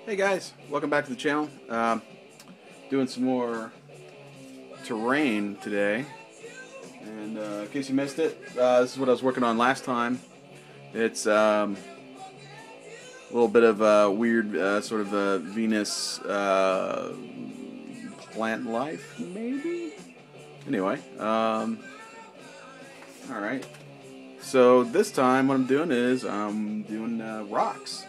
Hey guys, welcome back to the channel. Doing some more terrain today, and in case you missed it, this is what I was working on last time. It's a little bit of a weird sort of a Venus plant life, maybe? Anyway, alright. So this time what I'm doing is I'm doing rocks.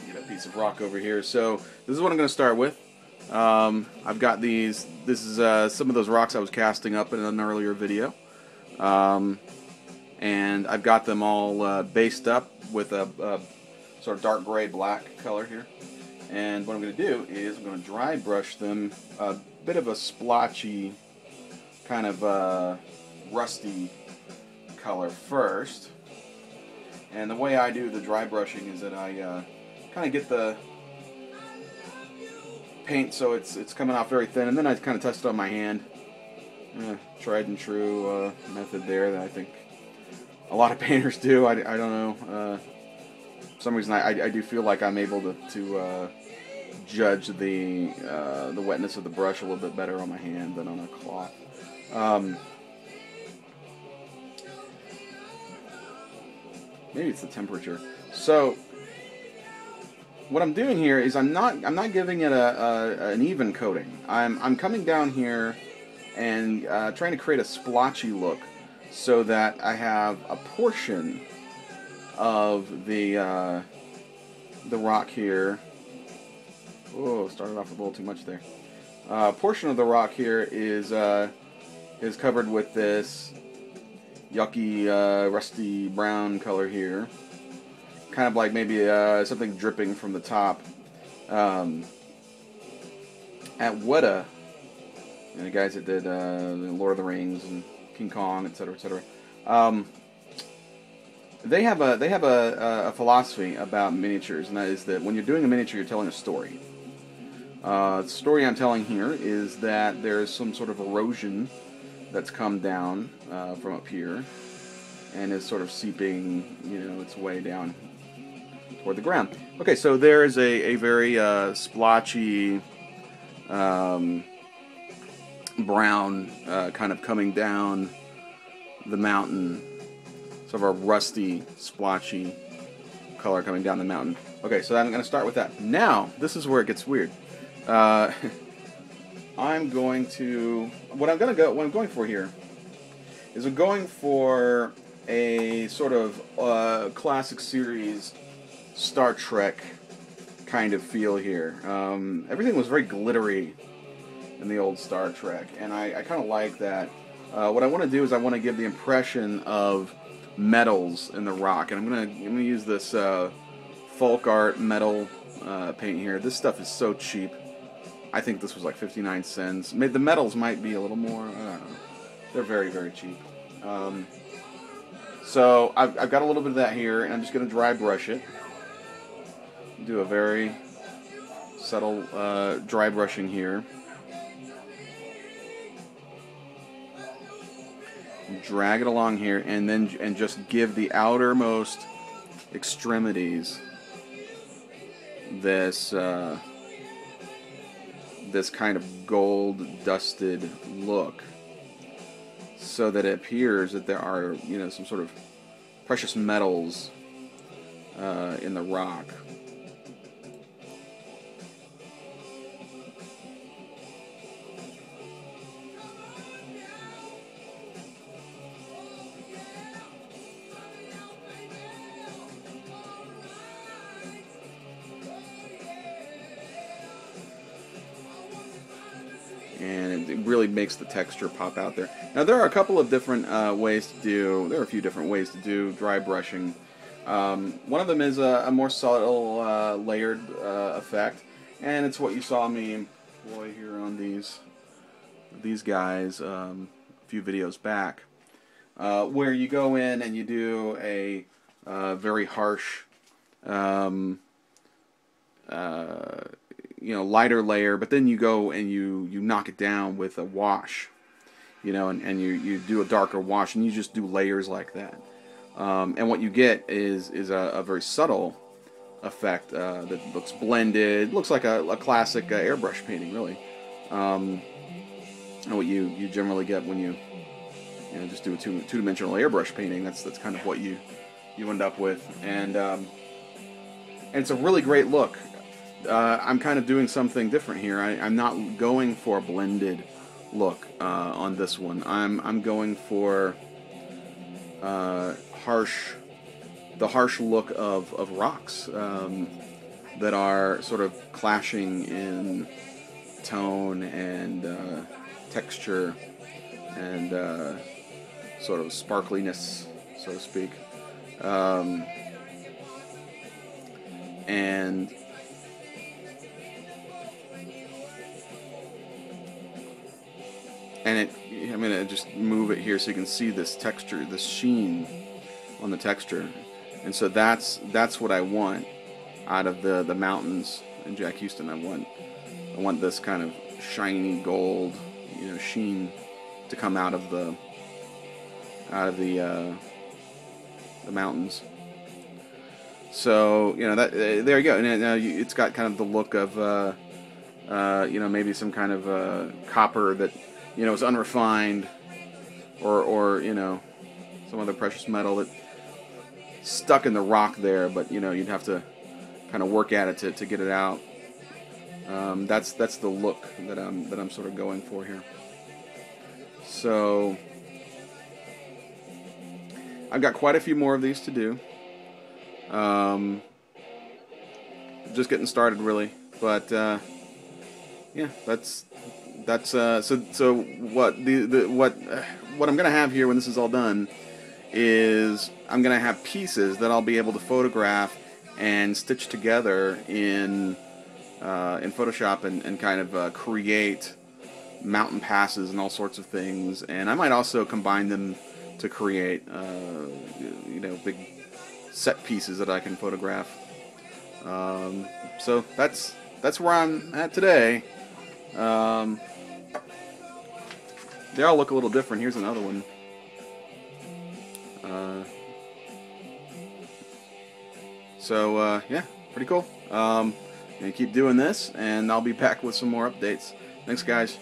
Get a piece of rock over here. So this is what I'm going to start with. I've got these. This is some of those rocks I was casting up in an earlier video, and I've got them all based up with a sort of dark gray black color here. And what I'm going to do is I'm going to dry brush them a bit of a splotchy kind of rusty color first. And the way I do the dry brushing is that I kind of get the paint so it's coming off very thin, and then I kind of test it on my hand. Tried and true method there that I think a lot of painters do. I don't know. For some reason I do feel like I'm able to judge the wetness of the brush a little bit better on my hand than on a cloth. Maybe it's the temperature. So what I'm doing here is I'm not giving it an even coating. I'm coming down here and trying to create a splotchy look so that I have a portion of the rock here. Oh, started off a little too much there. A portion of the rock here is covered with this yucky rusty brown color here. Kind of like maybe something dripping from the top. At Weta, and the guys that did Lord of the Rings and King Kong, etc., etc., they have a philosophy about miniatures, and that is that when you're doing a miniature, you're telling a story. The story I'm telling here is that there's some sort of erosion that's come down from up here and is sort of seeping, its way down toward the ground. Okay, so there is a very splotchy brown kind of coming down the mountain, sort of a rusty, splotchy color coming down the mountain. Okay, so I'm going to start with that. Now, this is where it gets weird. I'm going to what I'm going for here is I'm going for a sort of classic series Star Trek kind of feel here. Everything was very glittery in the old Star Trek, and I kind of like that. What I want to do is I want to give the impression of metals in the rock, and I'm gonna use this folk art metal paint here. This stuff is so cheap. I think this was like 59 cents. The metals might be a little more. I don't know. They're very, very cheap. So I've got a little bit of that here, and I'm just going to dry brush it. Do a very subtle dry brushing here. Drag it along here, and just give the outermost extremities this this kind of gold dusted look, so that it appears that there are some sort of precious metals in the rock. And it really makes the texture pop out there. Now there are a couple of different ways to do. There are a few different ways to do dry brushing. One of them is a more subtle layered effect, and it's what you saw me employ here on these guys a few videos back, where you go in and you do a very harsh lighter layer, but then you go and you knock it down with a wash, and you do a darker wash, and you just do layers like that. And what you get is a very subtle effect that looks blended. Looks like a classic airbrush painting, really. What you generally get when you just do a two-dimensional airbrush painting. That's kind of what you end up with, and it's a really great look. I'm kind of doing something different here. I'm not going for a blended look on this one. I'm going for the harsh look of rocks that are sort of clashing in tone and texture and sort of sparkliness, so to speak. And I'm going to just move it here so you can see this texture, this sheen on the texture. And so that's what I want out of the mountains in Jack Houston. I want this kind of shiny gold, sheen to come out of the mountains. So that there you go. And it's got kind of the look of maybe some kind of copper that is unrefined, or some other precious metal that stuck in the rock there, but you'd have to kind of work at it to get it out. That's the look that I'm sort of going for here. So I've got quite a few more of these to do. Just getting started, really, but yeah, that's so what what I'm gonna have here when this is all done is I'm gonna have pieces that I'll be able to photograph and stitch together in Photoshop and kind of create mountain passes and all sorts of things, and I might also combine them to create big set pieces that I can photograph. So that's where I'm at today. They all look a little different. Here's another one. Yeah, pretty cool. Gonna keep doing this, and I'll be back with some more updates. Thanks, guys.